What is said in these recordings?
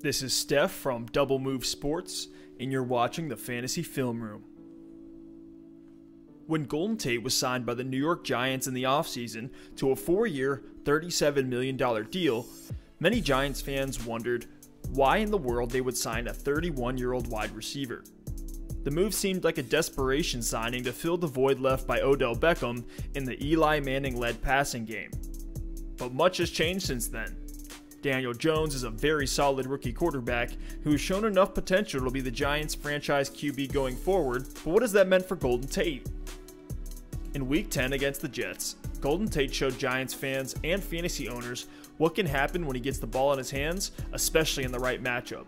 This is Steph from Double Move Sports, and you're watching the Fantasy Film Room. When Golden Tate was signed by the New York Giants in the offseason to a 4-year, $37 million deal, many Giants fans wondered why in the world they would sign a 31-year-old wide receiver. The move seemed like a desperation signing to fill the void left by Odell Beckham in the Eli Manning-led passing game. But much has changed since then. Daniel Jones is a very solid rookie quarterback who has shown enough potential to be the Giants' franchise QB going forward, but what has that meant for Golden Tate? In Week 10 against the Jets, Golden Tate showed Giants fans and fantasy owners what can happen when he gets the ball in his hands, especially in the right matchup.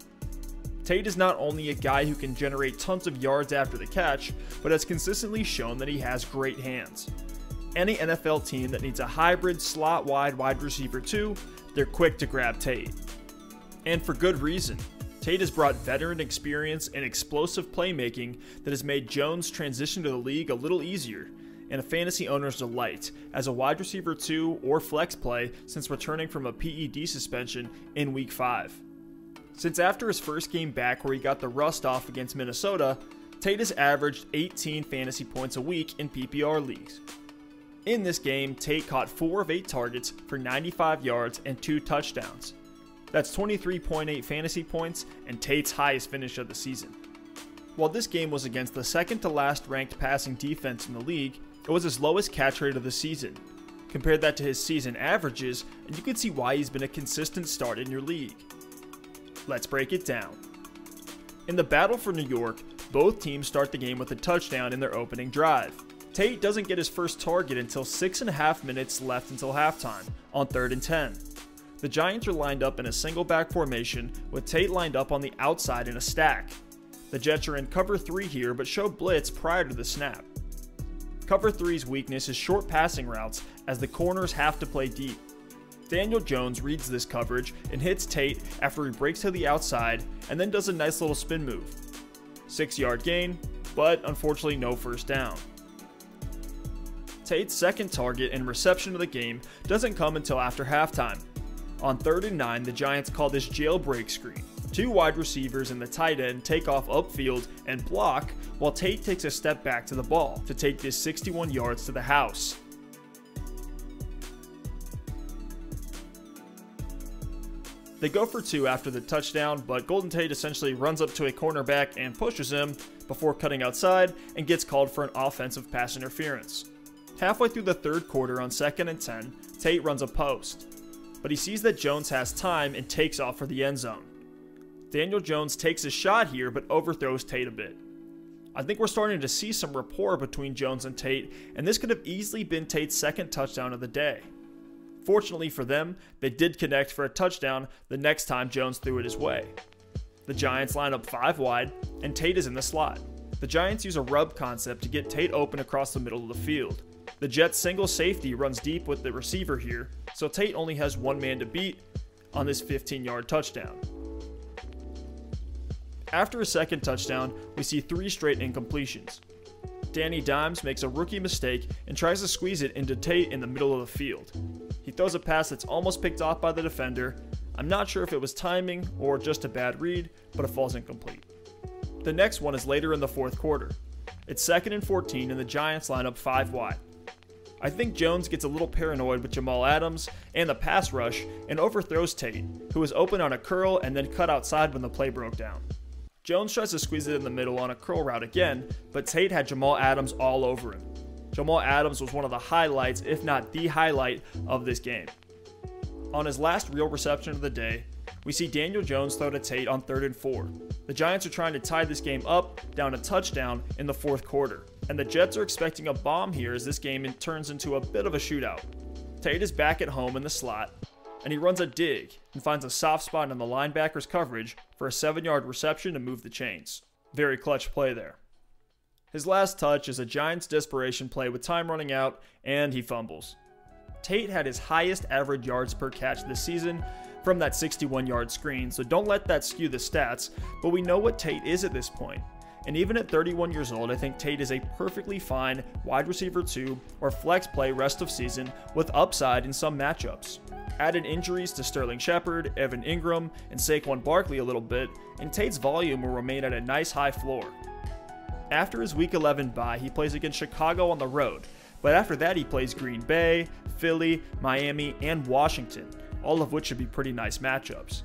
Tate is not only a guy who can generate tons of yards after the catch, but has consistently shown that he has great hands. Any NFL team that needs a hybrid slot-wide wide receiver too, they're quick to grab Tate. And for good reason. Tate has brought veteran experience and explosive playmaking that has made Jones' transition to the league a little easier, and a fantasy owner's delight as a wide receiver 2 or flex play since returning from a PED suspension in Week 5. Since after his first game back where he got the rust off against Minnesota, Tate has averaged 18 fantasy points a week in PPR leagues. In this game, Tate caught 4 of 8 targets for 95 yards and 2 touchdowns. That's 23.8 fantasy points and Tate's highest finish of the season. While this game was against the second to last ranked passing defense in the league, it was his lowest catch rate of the season. Compare that to his season averages, and you can see why he's been a consistent start in your league. Let's break it down. In the battle for New York, both teams start the game with a touchdown in their opening drive. Tate doesn't get his first target until 6.5 minutes left until halftime, on 3rd and 10. The Giants are lined up in a single back formation, with Tate lined up on the outside in a stack. The Jets are in cover 3 here, but show blitz prior to the snap. Cover 3's weakness is short passing routes, as the corners have to play deep. Daniel Jones reads this coverage and hits Tate after he breaks to the outside and then does a nice little spin move. 6-yard gain, but unfortunately no first down. Tate's second target and reception of the game doesn't come until after halftime. On 3rd and 9, the Giants call this jailbreak screen. 2 wide receivers and the tight end take off upfield and block, while Tate takes a step back to the ball to take this 61 yards to the house. They go for 2 after the touchdown, but Golden Tate essentially runs up to a cornerback and pushes him before cutting outside and gets called for an offensive pass interference. Halfway through the third quarter on 2nd and 10, Tate runs a post, but he sees that Jones has time and takes off for the end zone. Daniel Jones takes a shot here but overthrows Tate a bit. I think we're starting to see some rapport between Jones and Tate, and this could have easily been Tate's second touchdown of the day. Fortunately for them, they did connect for a touchdown the next time Jones threw it his way. The Giants line up 5 wide, and Tate is in the slot. The Giants use a rub concept to get Tate open across the middle of the field. The Jets' single safety runs deep with the receiver here, so Tate only has 1 man to beat on this 15-yard touchdown. After a second touchdown, we see 3 straight incompletions. Danny Dimes makes a rookie mistake and tries to squeeze it into Tate in the middle of the field. He throws a pass that's almost picked off by the defender. I'm not sure if it was timing or just a bad read, but it falls incomplete. The next one is later in the fourth quarter. It's 2nd and 14 and the Giants line up 5 wide. I think Jones gets a little paranoid with Jamal Adams and the pass rush and overthrows Tate, who was open on a curl and then cut outside when the play broke down. Jones tries to squeeze it in the middle on a curl route again, but Tate had Jamal Adams all over him. Jamal Adams was one of the highlights, if not the highlight, of this game. On his last real reception of the day, we see Daniel Jones throw to Tate on 3rd and 4. The Giants are trying to tie this game up, down a touchdown in the fourth quarter, and the Jets are expecting a bomb here as this game turns into a bit of a shootout. Tate is back at home in the slot, and he runs a dig and finds a soft spot in the linebacker's coverage for a 7-yard reception to move the chains. Very clutch play there. His last touch is a Giants desperation play with time running out, and he fumbles. Tate had his highest average yards per catch this season from that 61-yard screen, so don't let that skew the stats, but we know what Tate is at this point. And even at 31 years old, I think Tate is a perfectly fine wide receiver 2 or flex play rest of season with upside in some matchups. Added injuries to Sterling Shepard, Evan Ingram, and Saquon Barkley a little bit, and Tate's volume will remain at a nice high floor. After his Week 11 bye, he plays against Chicago on the road, but after that he plays Green Bay, Philly, Miami, and Washington, all of which should be pretty nice matchups.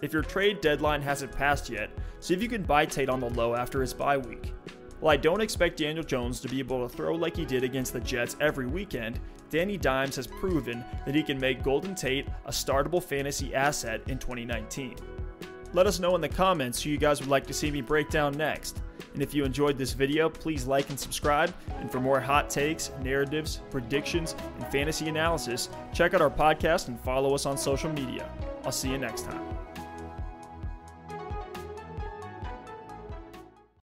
If your trade deadline hasn't passed yet, see if you can buy Tate on the low after his bye week. While I don't expect Daniel Jones to be able to throw like he did against the Jets every weekend, Danny Dimes has proven that he can make Golden Tate a startable fantasy asset in 2019. Let us know in the comments who you guys would like to see me break down next. And if you enjoyed this video, please like and subscribe. And for more hot takes, narratives, predictions, and fantasy analysis, check out our podcast and follow us on social media. I'll see you next time.